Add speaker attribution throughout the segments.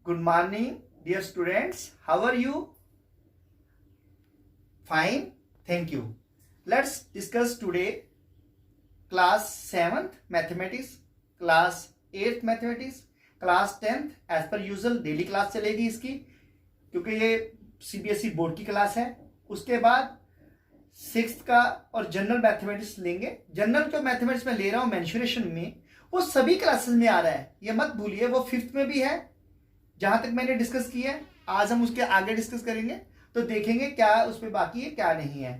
Speaker 1: Good morning, dear students. How are you? Fine, thank you. Let's discuss today class 7th mathematics, class 8th mathematics, class 10th. As per usual daily class चलेगी इसकी, क्योंकि ये CBSE board की class है. उसके बाद 6th का और जनरल मैथमेटिक्स लेंगे. जनरल जो मैथमेटिक्स में ले रहा हूँ मेंशुरेशन में, वो सभी क्लासेस में आ रहा है, ये मत भूलिए. वो 5th में भी है, जहां तक मैंने डिस्कस किया है. आज हम उसके आगे डिस्कस करेंगे, तो देखेंगे क्या उसमें बाकी है क्या नहीं है.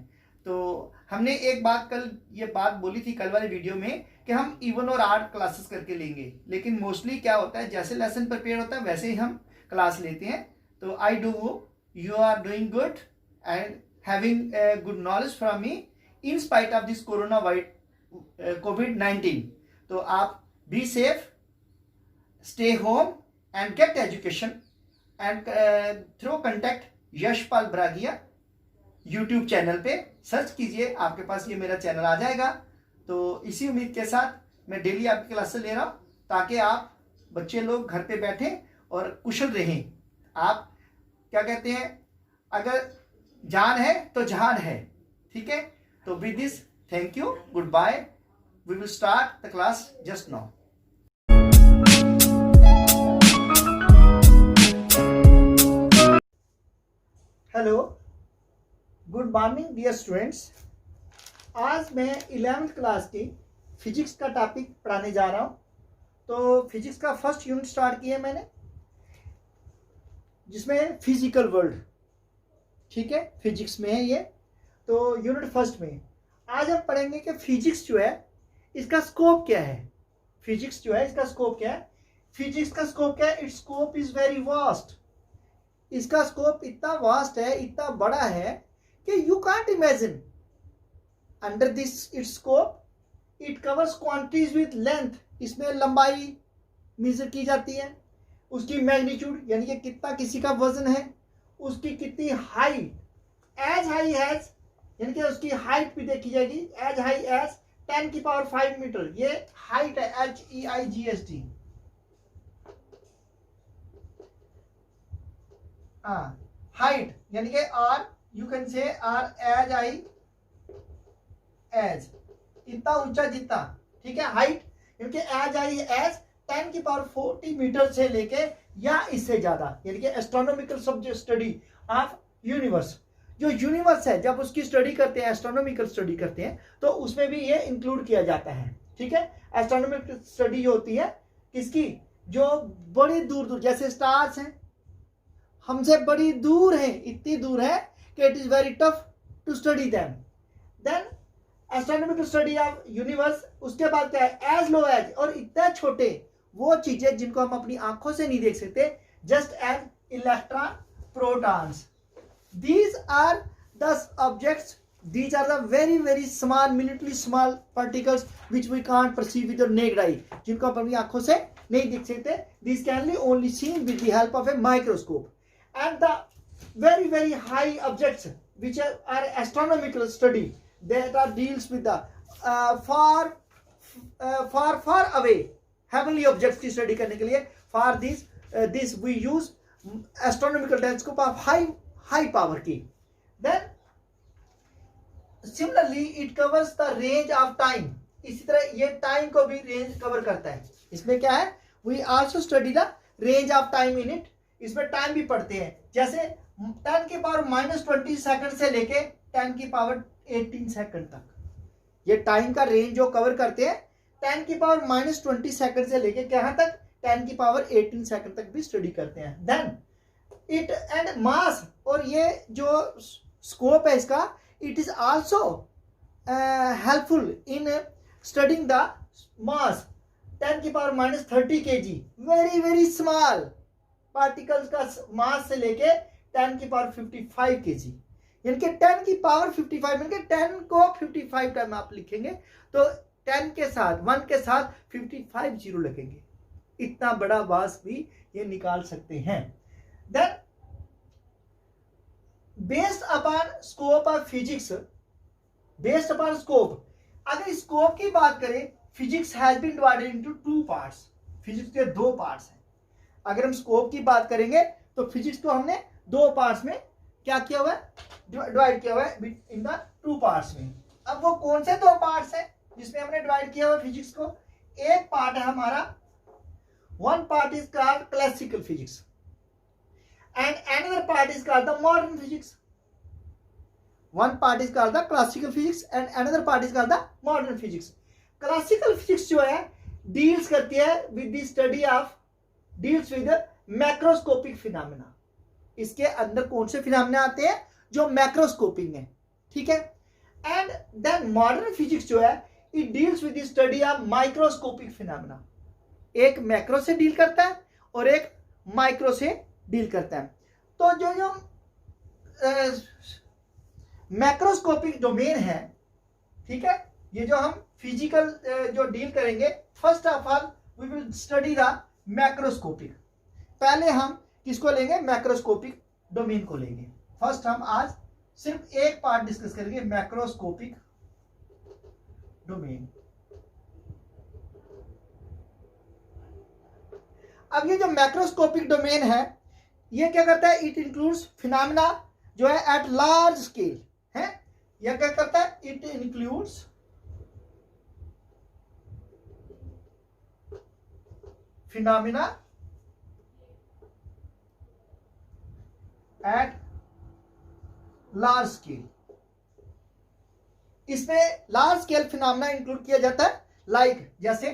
Speaker 1: तो हमने एक बात कल ये बात बोली थी कल वाले वीडियो में कि हम इवन और आड क्लासेस करके लेंगे, लेकिन मोस्टली क्या होता है, जैसे लेसन प्रिपेयर होता है वैसे ही हम क्लास लेते हैं. तो I do you are doing good and having good knowledge from me in spite of this corona कोविड-19. तो आप be safe, stay home and get education and through contact Yashpal Bragia YouTube channel पे सर्च कीजिए, आपके पास ये मेरा चैनल आ जाएगा. तो इसी उम्मीद के साथ मैं डेली आपकी क्लासेस ले रहा हूँ, ताकि आप बच्चे लोग घर पे बैठे और कुशल रहें. आप क्या कहते हैं, अगर जान है तो जहान है. ठीक है, तो with this thank you, goodbye. We will start the class just now. Hello, good morning dear students. आज मैं 11th क्लास की फिजिक्स का टॉपिक पढ़ाने जा रहा हूँ. तो फिजिक्स का फर्स्ट यूनिट स्टार्ट किया मैंने, जिसमें फिजिकल वर्ल्ड. ठीक है, फिजिक्स में है ये. तो यूनिट फर्स्ट में आज हम पढ़ेंगे कि फिजिक्स जो है इसका स्कोप क्या है. फिजिक्स जो है इसका स्कोप क्या है. फिजिक्स का स्कोप क्या है? It's scope is very vast. इसका स्कोप इतना वास्ट है, इतना बड़ा है कि you can't imagine. Under this it's scope it covers quantities with length. इसमें लंबाई मेजर की जाती है, उसकी मैग्नीट्यूड यानी कि कितना किसी का वजन है, उसकी कितनी हाइट, एज हाई एज यानी कि उसकी हाइट भी देखी जाएगी, एज हाई एज 10 की पावर 5 मीटर. ये हाइट है, HEIGHT. हाइट यानी कि R, you can say R as I as, इतना ऊंचा जितना. ठीक है, हाइट यानी कि एज आई एज 10 की पावर 40 मीटर से लेके या इससे ज्यादा, यानी कि astronomical subject study of universe. जो यूनिवर्स है जब उसकी स्टडी करते हैं, एस्ट्रोनॉमिकल स्टडी करते हैं, तो उसमें भी ये इंक्लूड किया जाता है. ठीक है, एस्ट्रोनॉमिकल स्टडी होती है किसकी, जो बड़ी दूर दूर, जैसे स्टार्स हैं हमसे बड़ी दूर है, इतनी दूर है कि it is very tough to study them. Then astronomical study of universe. उसके बाद क्या है, एज लो एज, और इतने छोटे वो चीजें जिनको हम अपनी आंखों से नहीं देख सकते, just as electron, protons. These are the objects, these are the very small, minutely small particles which we can't perceive with your naked eye, जिनको आप अपनी आंखों से नहीं देख सकते. These can be only seen with the help of a microscope. And the very high objects which are astronomical study, that are deals with the far away heavenly objects की study करने के लिए, for this we use astronomical telescope of high power की. Then similarly it covers the range of time. इसी तरह ये time को भी रेंज कवर करता है. इसमें क्या है, we also study the range of time in it. इसमें टाइम भी पढ़ते हैं, जैसे 10 की पावर -20 सेकंड से लेके 10 की पावर 18 सेकंड तक. ये टाइम का रेंज जो कवर करते हैं, 10 की पावर -20 सेकंड से लेके कहाँ तक, 10 की पावर 18 सेकंड तक भी स्टडी करते हैं. देन इट एंड मास, और ये जो स्कोप है इसका, it is also helpful in studying the mass. 10 की power -30 kg, very small particles का मास से लेके 10 की पावर 55 kg, यानी कि 10 की पावर 55, यानी कि 10 को 55 टाइम आप लिखेंगे तो 10 के साथ 1 के साथ 55 जीरो लगेंगे. इतना बड़ा मास भी ये निकाल सकते हैं. Then based upon scope of physics, based upon scope, अगर स्कोप की बात करें, physics has been divided into 2 parts. Physics के 2 पार्ट्स हैं. अगर हम स्कोप की बात करेंगे तो फिजिक्स को हमने दो पार्ट्स में क्या किया हुआ है, डिवाइड किया हुआ है इन द टू पार्ट्स में। अब वो कौन से दो पार्ट्स हैं जिसमें हमने डिवाइड किया हुआ है फिजिक्स को? एक पार्ट है हमारा, one part is called classical physics and another part is called the modern physics. One part is called the classical physics and another part is called the modern physics. Classical physics जो है deals करती है with the study of, deals with macroscopic phenomena. इसके अंदर कौन से phenomena आते हैं? जो मैक्रोस्कोपिक है, ठीक है। एंड देन मॉडर्न फिजिक्स जो है it deals with the study of microscopic phenomena. एक मैक्रो से डील करता है और एक माइक्रो से डील करता है। तो जो मैक्रोस्कोपिक डोमेन है, ठीक है, ये जो हम फिजिकल जो डील करेंगे, first of all we will study the macroscopic. पहले हम किसको लेंगे? मैक्रोस्कोपिक डोमेन को लेंगे। फर्स्ट हम आज सिर्फ एक पार्ट डिस्कस करेंगे, मैक्रोस्कोपिक डोमेन। अब ये जो मैक्रोस्कोपिक डोमेन है ये क्या करता है? इट इंक्लूड्स फिनोमेना जो है एट लार्ज स्केल है। यह क्या करता है? It includes phenomena at large scale. इसमें लार्ज स्केल फिनोमेना इंक्लूड किया जाता है, लाइक जैसे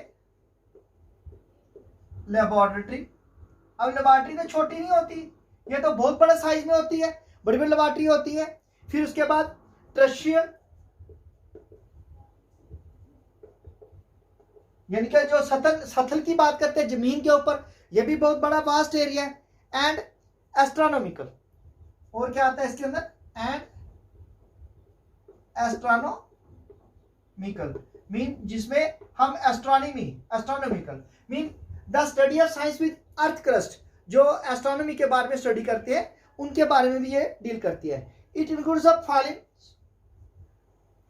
Speaker 1: लेबोरेटरी। अब लेबोरेटरी तो छोटी नहीं होती, ये तो बहुत बड़े साइज में होती है, बड़ी बड़ी लेबोरेटरी होती है। फिर उसके बाद ट्रेशियर, यानी कि जो सतल की बात करते हैं जमीन के ऊपर, ये भी बहुत बड़ा वास्ट एरिया है। एंड एस्ट्रोनॉमिकल, और क्या आता है इसके अंदर? एंड एस्ट्रोनॉमिकल मीन जिसमें हम astronomical mean the study of science with earth crust. जो एस्ट्रोनॉमी के बारे में स्टडी करते हैं उनके बारे में भी ये डील करती है। It includes the following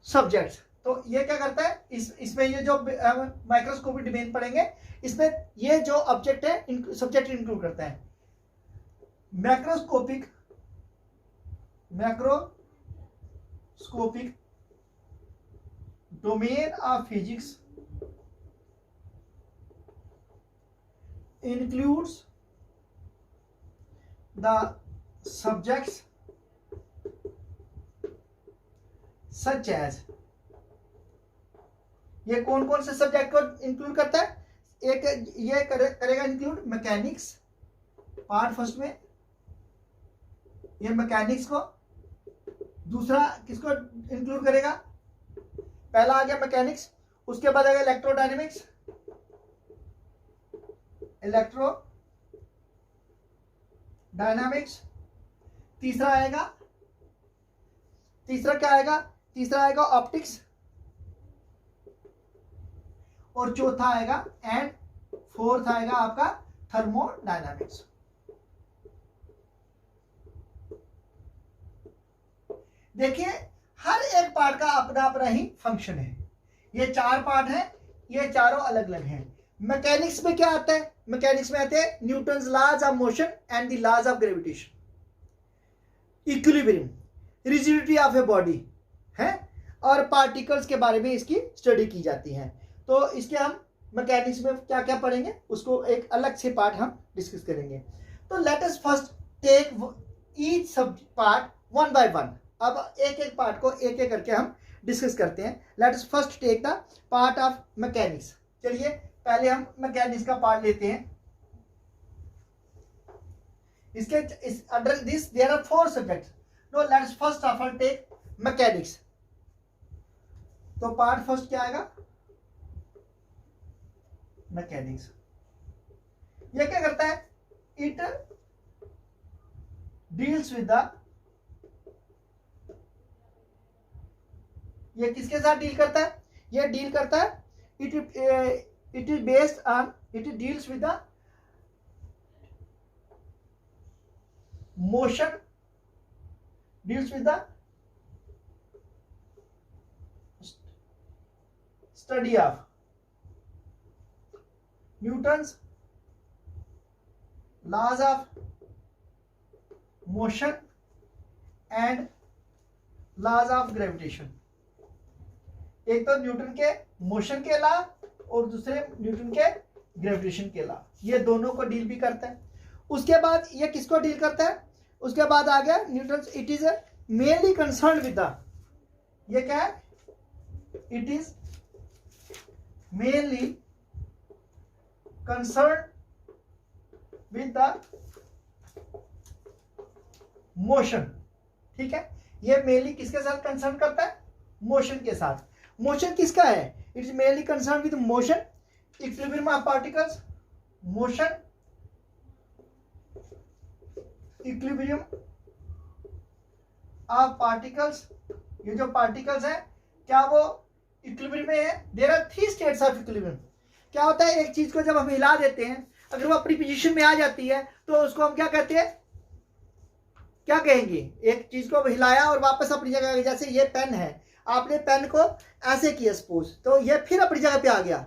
Speaker 1: subjects. तो ये क्या करता है? इसमें ये जो माइक्रोस्कोपिक डोमेन पढ़ेंगे इसमें ये जो ऑब्जेक्ट है सब्जेक्ट इंक्लूड करता है। Macroscopic domain of physics includes the subjects such as, ये कौन कौन से सब्जेक्ट को इंक्लूड करता है? एक ये करेगा इंक्लूड मैकेनिक्स, पार्ट फर्स्ट में ये मैकेनिक्स को। दूसरा किसको इंक्लूड करेगा? पहला आ गया मैकेनिक्स, उसके बाद आएगा इलेक्ट्रोडायनेमिक्स, इलेक्ट्रो डायनामिक्स। तीसरा क्या आएगा? तीसरा आएगा ऑप्टिक्स, और चौथा आएगा एंड फोर्थ आएगा आपका थर्मोडायनामिक्स। देखिए हर एक पार्ट का अपना अपना ही फंक्शन है। ये चार पार्ट हैं, ये चारों अलग अलग हैं। मैकेनिक्स में क्या आता है? मैकेनिक्स में आते हैं Newton's laws of motion and the laws of gravitation, equilibrium, rigidity of a body है, और पार्टिकल्स के बारे में इसकी स्टडी की जाती है। तो इसके हम मैकेनिक्स में क्या क्या पढ़ेंगे उसको एक अलग से पार्ट हम डिस्कस करेंगे। तो let us first take each sub part one by one. अब एक एक पार्ट को एक एक करके हम डिस्कस करते हैं। Let us first take the part of mechanics. चलिए पहले हम मैकेनिक्स का पार्ट लेते हैं। इसके under this there are 4 subjects. No let's first of all take mechanics. तो पार्ट फर्स्ट क्या आएगा? मैकेनिक्स। ये क्या करता है? इट डील्स विद द, ये किसके साथ डील करता है? ये डील करता है it is based on, it deals with the motion, deals with the study of Newton's laws of motion and laws of gravitation. एक तो न्यूटन के मोशन के लॉ और दूसरे न्यूटन के ग्रेविटेशन के लॉ, ये दोनों को डील भी करता है। उसके बाद ये किसको डील करता है, उसके बाद आ गया Newton, it is mainly concern with the, ये क्या है, it is mainly concern with the motion. ठीक है, ये मेनली किसके साथ कंसर्न करता है, मोशन के साथ। मोशन किसका है, it is mainly concern with motion, equilibrium of particles, motion, equilibrium of particles. ये जो पार्टिकल्स हैं क्या वो इक्विलिब्रियम में है, there are 3 states of equilibrium. क्या होता है, एक चीज को जब हम हिला देते हैं, अगर वो अपनी पोजीशन में आ जाती है तो उसको हम क्या कहते हैं, क्या कहेंगे, एक चीज को हिलाया और वापस अपनी जगह, जैसे ये पेन है, आपने पेन को ऐसे किया सपोज, तो ये फिर अपनी जगह पे आ गया,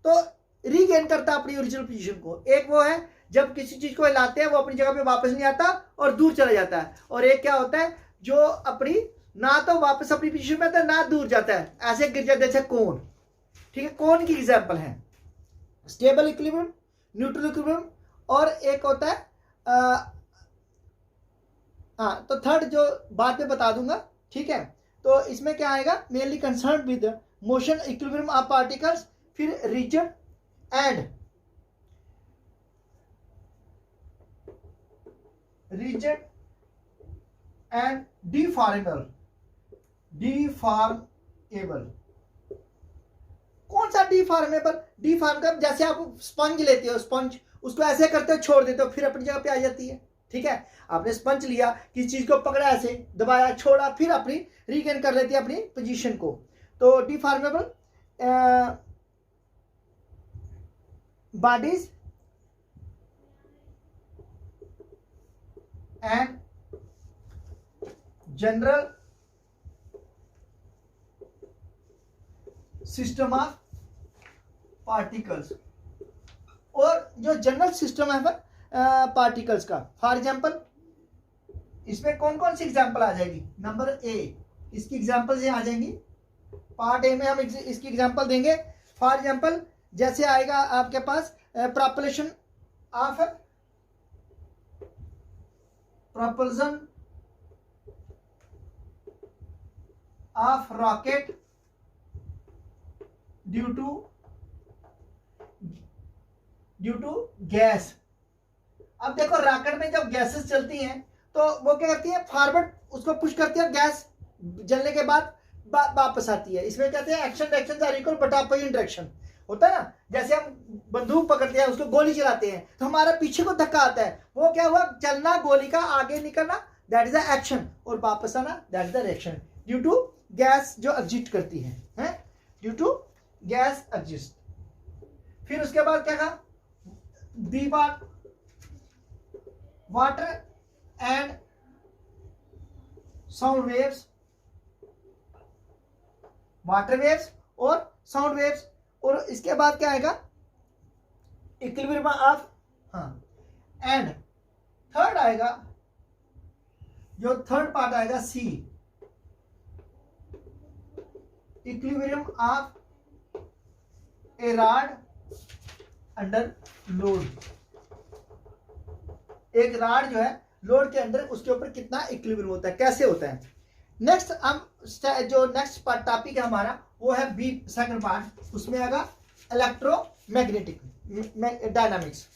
Speaker 1: तो रीगेन करता अपनी ओरिजिनल पोजीशन को। एक वो है जब किसी चीज को हिलाते हैं वो अपनी जगह पे वापस नहीं आता और दूर चला जाता है, और एक क्या होता है जो अपनी ना तो वापस अपनी पोजीशन में आता है ना दूर जाता है, ऐसे गिर जाता है, जैसे कोन। ठीक है, कोन की एग्जांपल है स्टेबल इक्विलिब्रियम, न्यूट्रल इक्विलिब्रियम, और एक होता है हाँ, तो थर्ड जो बाद में बता दूंगा। ठीक है, तो इसमें क्या आएगा, mainly concern with motion, equilibrium of particles, फिर रिजिड एंड डिफॉर्मेबल। कौन सा डिफॉर्मेबल, डिफॉर्मेबल जैसे आप स्पंज लेते हो, स्पंज उसको ऐसे करते हो छोड़ देते हो फिर अपनी जगह पे आ जाती है। ठीक है, आपने स्पंज लिया, किसी चीज को पकड़ा, ऐसे दबाया, छोड़ा, फिर अपनी रीगेन कर लेती है अपनी पोजीशन को। तो deformable bodies and general system of particles, और जो जनरल सिस्टम है पार्टिकल्स का, फॉर एग्जांपल इसमें कौन कौन सी एग्जांपल आ जाएगी, नंबर ए, इसकी एग्जांपल आ जाएंगी, पार्ट ए में हम इसकी एग्जांपल देंगे। फॉर एग्जांपल जैसे आएगा आपके पास propulsion of rocket due to gas. अब देखो रॉकेट में जब गैसेस चलती हैं तो वो क्या करती है, फॉरवर्ड उसको पुश करती है, गैस जलने के बाद वापस आती है। इसमें कहते हैं action direction are equal but opposite direction होता है ना। जैसे हम बंदूक पकड़ते हैं, उसको गोली चलाते हैं तो हमारा पीछे को धक्का आता है, वो क्या हुआ, चलना, गोली का आगे निकलना, दैट इज द एक्शन, और वापस आना, that is the reaction, due to gas जो एग्जिस्ट करती है, ड्यू टू गैस एग्जिस्ट। फिर उसके बाद क्या कहा, दीवार, water and sound waves, water waves और साउंड वेव्स। और इसके बाद क्या आएगा, इक्विलिब्रियम ऑफ, एंड थर्ड आएगा, जो थर्ड पार्ट आएगा C, equilibrium of a rod under load. एक रॉड जो है लोड के अंदर, उसके ऊपर कितना इक्विलिब्रियम होता है, कैसे होता है। नेक्स्ट हम जो नेक्स्ट टॉपिक है हमारा वो है बी, सेकंड पार्ट, उसमें आएगा इलेक्ट्रोमैग्नेटिक डायनामिक्स।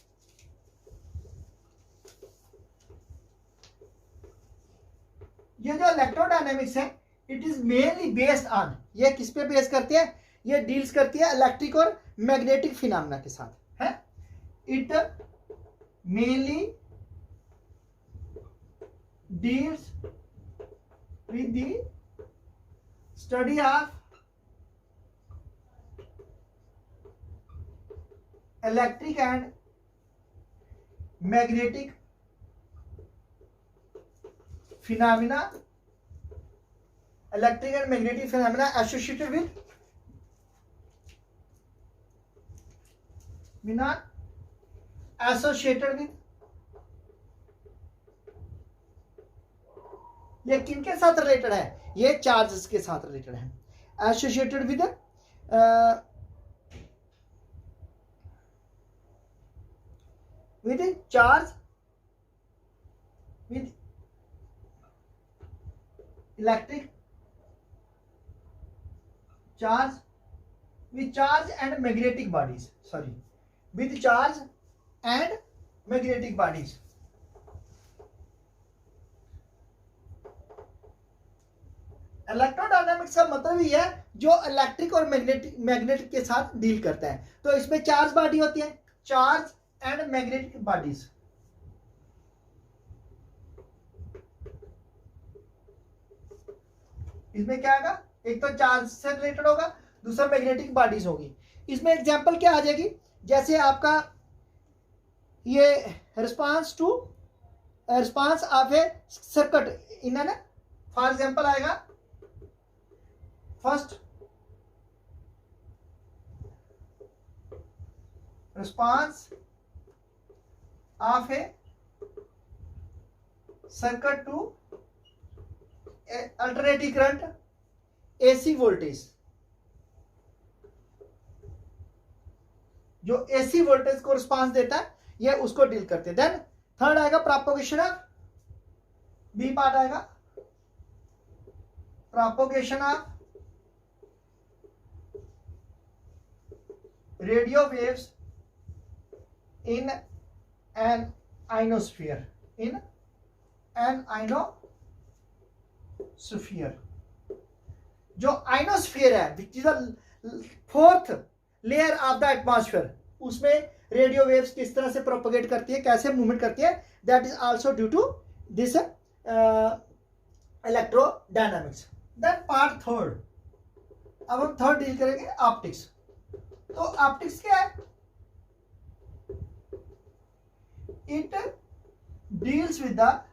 Speaker 1: ये जो इलेक्ट्रोडायनामिक्स है, it is mainly based on, ये किस पे बेस करती है, ये डील्स करती है इलेक्ट्रिक और मैग्नेटिक फिनोमेना के साथ है। It mainly deals with the study of electric and magnetic phenomena, electric and magnetic phenomena associated with ये किनके साथ रिलेटेड है? ये चार्जेस के साथ रिलेटेड है, associated with charge with electric charge, with charge and magnetic bodies, sorry, with charge and magnetic bodies. Electrodynamics का मतलब ही है जो इलेक्ट्रिक और मैग्नेटिक के साथ डील करता है। तो इसमें चार्ज बॉडी होती है, चार्ज एंड मैग्नेटिक बॉडीज। इसमें क्या आएगा? एक तो चार्ज से रिलेटेड होगा, दूसरा मैग्नेटिक बॉडीज होगी। इसमें एग्जांपल क्या आ जाएगी? जैसे आपका ये response of a circuit in an, for example आएगा first response of a circuit to alternating current AC voltage, जो एसी वोल्टेज को रिस्पांस देता है, ये उसको डील करते हैं। देन थर्ड आएगा प्रोपोगेशन ऑफ, बी पार्ट आएगा propagation of radio waves in an ionosphere, in an ionosphere. जो आइनोस्फीयर है which is the fourth layer of the atmosphere, उसमें रेडियो वेव्स किस तरह से प्रोपोगेट करती है, कैसे मूवमेंट करती है, that is also due to this electrodynamics. Then part third, अब हम थर्ड डील करेंगे ऑप्टिक्स। तो ऑप्टिक्स क्या है? It deals with the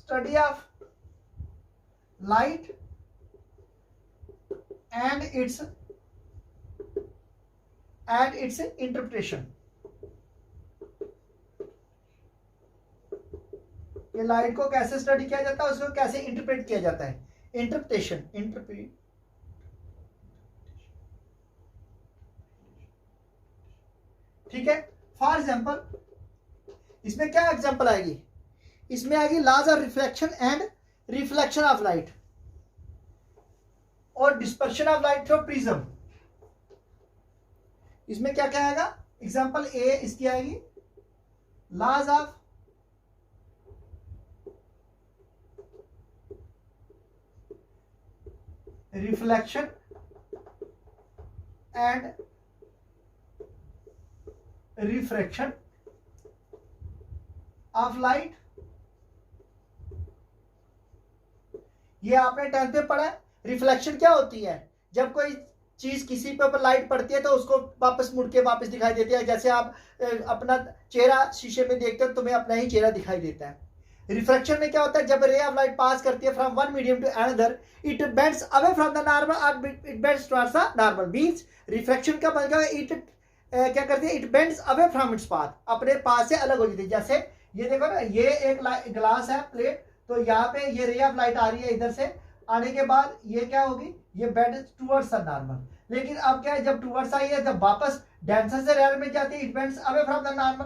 Speaker 1: study of light and its interpretation। ये लाइट को कैसे स्टडी किया जाता है, उसको कैसे इंटरप्रेट किया जाता है, इंटरप्रिटेशन, ठीक है। फॉर एग्जांपल इसमें क्या एग्जांपल आएगी? इसमें आएगी laws of reflection and reflection of light और dispersion of light through prism. इसमें क्या क्या आएगा? एग्जांपल ए इसकी आएगी laws of reflection and refraction of light. ये आपने 10th में पढ़ा है। रिफ्लेक्शन क्या होती है? जब कोई चीज किसी पे ऊपर लाइट पड़ती है तो उसको वापस मुड़ के वापस दिखाई देती है। जैसे आप अपना चेहरा शीशे में देखते हो, तुम्हें अपना ही चेहरा दिखाई देता है। रिफ्रैक्शन में क्या होता है? जब रे ऑफ लाइट पास करती है from one medium to another, it bends away from the normal और it bends towards the normal. Means refraction का मतलब है इट क्या करती है? It bends away from its path, अपने पाथ से अलग हो जाती है। जैसे ये देखो ना, ये एक ग्लास है, प्लेट, तो यहाँ पे ये रे ऑफ लाइट आ रही है, इधर से आने के बाद ये क्या होगी? ये बेंड टुवर्ड्स द नॉर्मल। लेकिन अब क्या है? जब टुवर्ड्स आई है, जब वापस डेंसर से रेयर में जाती है, it bends away from the normal.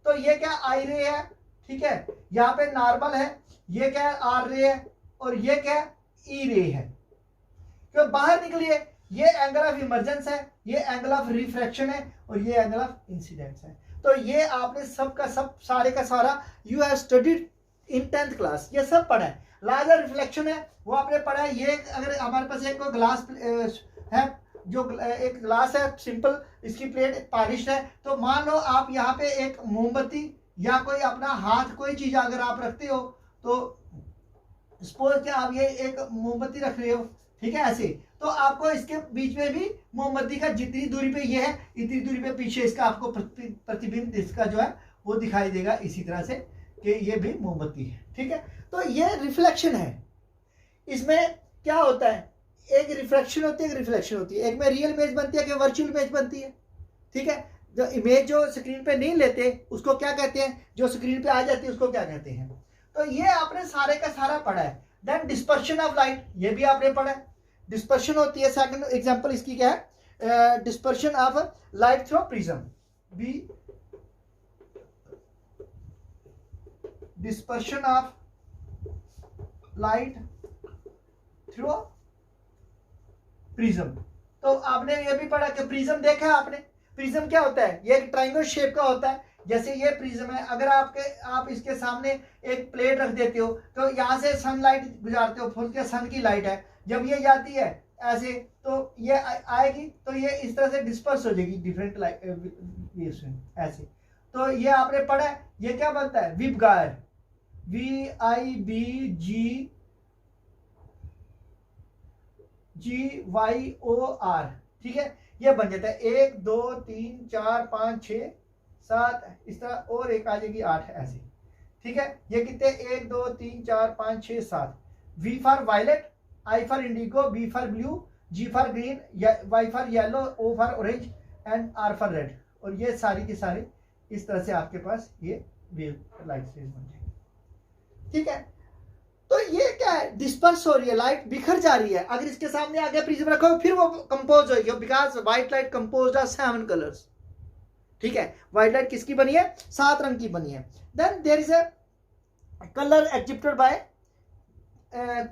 Speaker 1: तो ये क्या? आई रे है, ठीक है, यहाँ पे नॉर्मल है, ये क्या है? आर रे है, और ये क्या है? ई रे है। तो बाहर निकली है, ये एंगल ऑफ इमर्जेंस है, ये एंगल ऑफ रिफ्रैक्शन है, और ये एंगल ऑफ इंसिडेंस है। तो ये आपने सब का सब, सारे का सारा you have studied in 10th class, ये सब पढ़ा है। लॉज ऑफ रिफ्लेक्शन है वो आपने पढ़ा है। ये अगर हमारे पास एक ग्लास है, जो एक ग्लास है सिंपल, इसकी प्लेट पॉलिश्ड है, तो मान लो आप यहाँ पे एक मोमबत्ती या कोई अपना हाथ, कोई चीज अगर आप रखते हो, तो सपोज कि आप ये एक मोमबत्ती रख रहे हो, ठीक है, ऐसे, तो आपको इसके बीच में भी मोमबत्ती का जितनी दूरी पे ये है, इतनी दूरी पे पीछे इसका आपको प्रतिबिंब इसका जो है वो दिखाई देगा, इसी तरह से कि ये भी मोमबत्ती है, ठीक है। तो ये रिफ्लेक्शन है। इसमें क्या होता है? एक रिफ्रैक्शन होती है, एक रिफ्लेक्शन होती है। एक में रियल इमेज बनती है, एक वर्चुअल इमेज बनती है, ठीक है। जो इमेज जो स्क्रीन पे नहीं लेते उसको क्या कहते हैं, जो स्क्रीन पे आ जाती है उसको क्या कहते हैं। तो ये आपने सारे का सारा पढ़ा है। देन डिस्पर्शन ऑफ लाइट, ये भी आपने पढ़ा है। डिस्पर्शन होती है, सेकंड एग्जांपल इसकी क्या है, dispersion of light through prism, बी dispersion of light through prism. तो आपने ये भी पढ़ा कि प्रिज्म देखा है आपने, प्रिज्म क्या होता है, ये एक ट्रायंगल शेप का होता है। जैसे ये प्रिज्म है, अगर आप इसके सामने एक प्लेट रख देते हो तो यहाँ से सनलाइट गुजारते हो, फुल के सन की लाइट है, जब ये जाती है ऐसे तो ये आएगी, तो ये इस तरह से डिस्पर्स हो जाएगी डिफरेंट लाइट ऐसे। तो ये आपने पढ़ा है, ये क्या बनता है, विबगायर, VIBGYOR, ठीक है, ये बन जाता है 1 2 3 4 5 6 7, इस तरह और एक आ जाएगी 8 ऐसे, ठीक है। ये कितने 1 2 3 4 5 6 7। V for violet, I for indigo, B for blue, G for green, Y for yellow, O for orange and R for red. और ये सारी की सारी इस तरह से आपके पास ये वेव लाइट रेज बन जाएगी, ठीक है। तो ये क्या है, डिस्पर्स हो रही है, लाइट बिखर जा रही है। अगर इसके सामने आगे प्रिज्म रखो फिर वो कंपोज होगी, because white light composed of 7 colours, ठीक है। व्हाइट लाइट किसकी बनी है, 7 रंग की बनी है। Then there is a colour exhibited by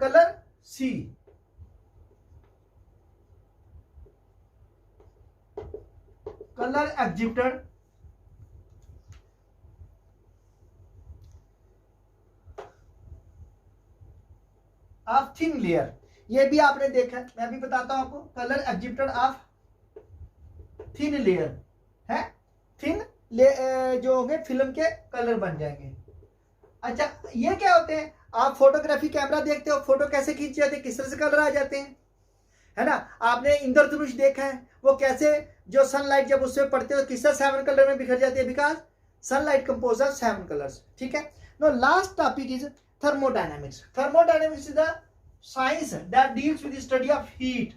Speaker 1: colour C, colour exhibited of thin layer, ये भी आपने देखा है, मैं भी बताता हूं आपको। Colour exhibited of thin layer है, थिन जो होंगे फिल्म के कलर बन जाएंगे। अच्छा, ये क्या होते हैं, आप फोटोग्राफी कैमरा देखते हो, फोटो कैसे खींच जाते हैं, किस तरह से कलर आ जाते हैं, है ना। आपने इंद्रधनुष देखा है, वो कैसे जो सनलाइट जब उससे पड़ते हो किस तरह 7 कलर में बिखर जाती है, because sunlight compose of 7 colours, ठीक है। No last topic is thermodynamics. Thermodynamics is the science that deals with the study of heat.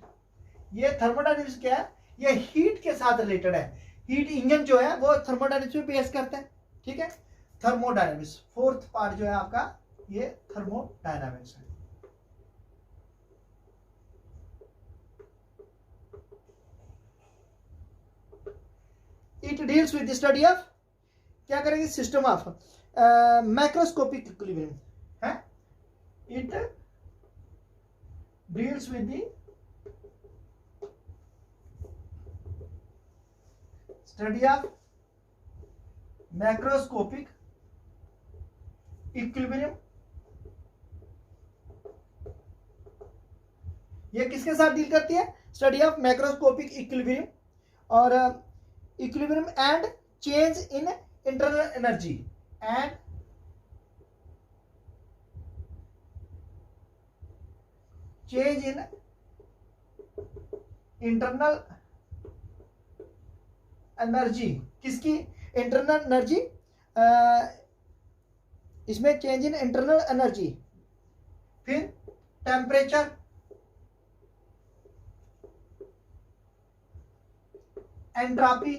Speaker 1: ये thermodynamics क्या है, ये हीट के साथ रिलेटेड है। हीट इंजन जो है वो थर्मोडायनेमिक्स पे बेस करता है, ठीक है। थर्मोडायनेमिक्स फोर्थ पार्ट जो है आपका ये थर्मोडायनेमिक्स है। It deals with the study of, क्या करेंगे, सिस्टम ऑफ मैक्रोस्कोपिक इक्विलिब्रियम है। It deals with the study of macroscopic equilibrium. ये किसके साथ डील करती है, स्टडी ऑफ मैक्रोस्कोपिक इक्विलिब्रियम और equilibrium and change in internal energy and change in internal energy, किसकी, इंटरनल एनर्जी, इसमें चेंज इन इंटरनल एनर्जी, फिर temperature, entropy,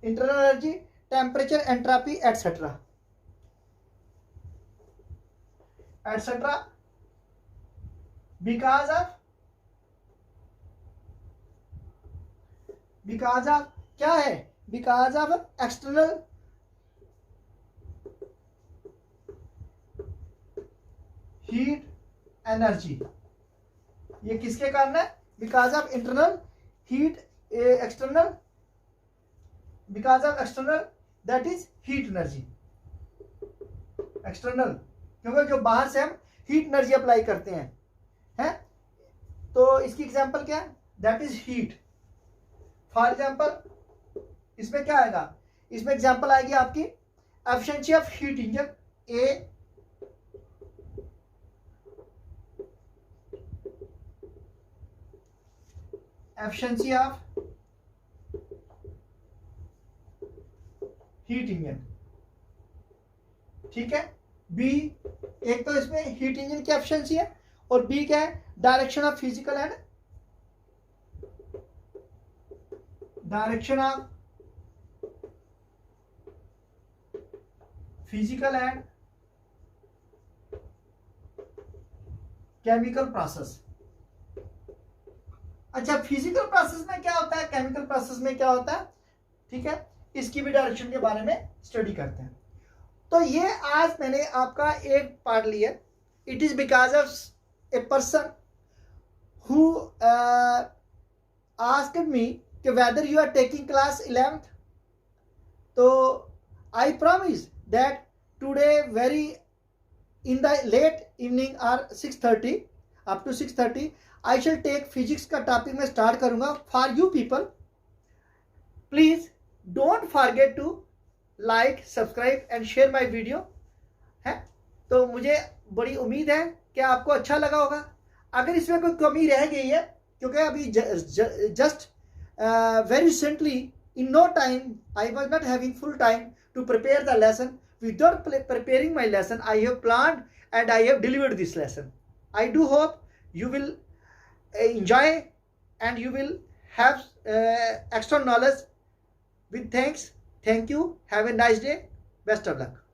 Speaker 1: internal energy, temperature, entropy etcetera etcetera, because of क्या है, because of external heat energy. ये किसके कारण है, because of internal heat, external, because of external that is heat energy, external क्योंकि जो बाहर से हम हीट एनर्जी अप्लाई करते हैं, तो इसकी एग्जांपल क्या है, that is heat. For example इसमें क्या आएगा, इसमें एग्जांपल आएगी आपकी efficiency of heat engine, A, efficiency of heat engine, ठीक है। बी, एक तो इसमें हीट इंजन की एफिशिएंसी है और बी क्या है, direction of physical and direction of physical and chemical process. अच्छा, फिजिकल प्रोसेस में क्या होता है, केमिकल प्रोसेस में क्या होता है, ठीक है, इसकी भी डायरेक्शन के बारे में स्टडी करते हैं. तो ये आज मैंने आपका एक पार्ट लिया. It is because of a person who asked me कि whether you are taking class 11th. तो I promise that today very in the late evening or 6:30 up to 6:30 I shall take physics का topic मैं start करूंगा for you people. Please don't forget to like, subscribe and share my video है. तो मुझे बड़ी उम्मीद है कि आपको अच्छा लगा होगा. अगर इसमें कोई कमी रह गई है, क्योंकि अभी just very recently in no time I was not having full time to prepare the lesson. Without preparing my lesson, I have planned and I have delivered this lesson. I do hope you will enjoy and you will have extra knowledge. With thanks, thank you. Have a nice day. Best of luck.